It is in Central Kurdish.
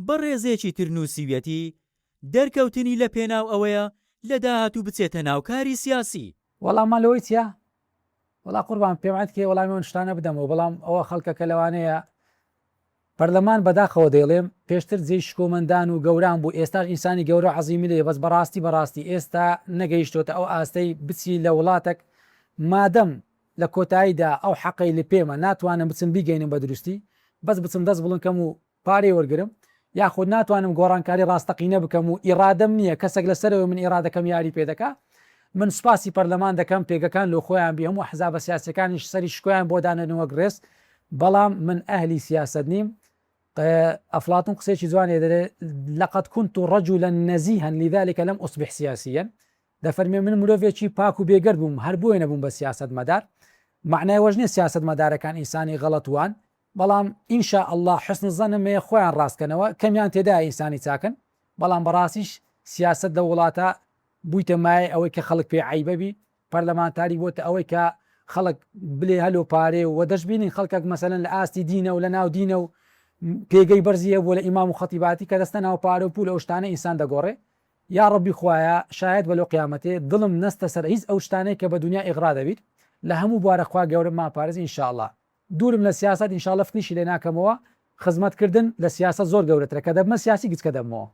بە ڕێزێکی تر نووسیویەتی دەرکەوتنی لە پێناو ئەوەیە لە داهاتوو بچێتە ناوکاری سیاسی. وەڵامان لەوەی چیە؟ وەڵا قوربان پێمات کێ وەڵامی شتانە بدەمەوە، بەڵام ئەوە خەڵکەکە لەوانەیە پەرلەمان بەداخەوە دەیڵێم پێشتر جێی شکۆمەندان و گەوران بوو، ئێستاش ئینسانی گەورە عەزیمی لێ، بەس بەڕاستی ئێستا نەگەیشتۆتە ئەو ئاستەی بچی لە وڵاتێک مادەم لە کۆتاییدا ئەو حەقەی لە پێمە ناتوانم بچم بیگەینم بە دروستی، بەس بچم دەست بڵنکەم و پارەی وەرگرم، یاخود ناتوانم گۆڕانکاری ڕاستەقینە بکەم و ئیرادەم نییە کەسێک لەسەرەوە من ئیرادەکەم یاری پێ دەکا، من سوپاسی پەرلەمان دەکەم پێگەکان لە خۆیان بێ هەموو حزابە سیاسەکانیش سەری شکۆیان بۆ دانەوە گرێس، بەڵام من ئەهلی سیاست نیم. ئەفلاطون قسێکی جوانێ دەرێ لەقەد كنت رجلا نزيها لذلك لم أصبح سياسيا، دەفەرمێ من مرۆڤێکی پاک و بێگەرد بووم هەر بۆیە نەبووم بە سیاست مەدار. معنای وەژنێ سیاست مەدارەکان ئینسانی غەڵەتوان، بەڵام ئینشاء الله حسن زەنم مێ خۆیان ڕاستکەنەوە کەمیان تێدا ئینسانی چاکن، بەڵام بەڕاستیش سیاست لە وڵاتە بوویتە مای ئەوەی کە خەڵک پێ عیبەبی، پەرلەمانتاری بۆتە ئەوەی کە خەڵک بلێ هەلو پارێ و دەشبینین خەڵکێک مەسەلەن لە ئاستی دینە و لە ناو دینە و پێگەی بەرزیە بۆ لە ئیمام و خەتیباتی کە دەستە ناو پارە و پول ئەو شتانە ئینسان دەگۆڕێ. یا ڕەبی خوایە شاید بەلۆ قیامەتێ دڵم نەستە سەر هیچ ئەو شتانەی کە بە دنیا ئیغرا دەبیت لە هەموو بوارە خوا گەورە ماپارێز ئینشاء الله. دوورم لە سیاست ئینشاء الله فکریشی لێ ناکەمەوە، خزمەتکردن لە سیاست زۆر گەورەترە کە دەبمە سیاسی گچکە دەبمەوە.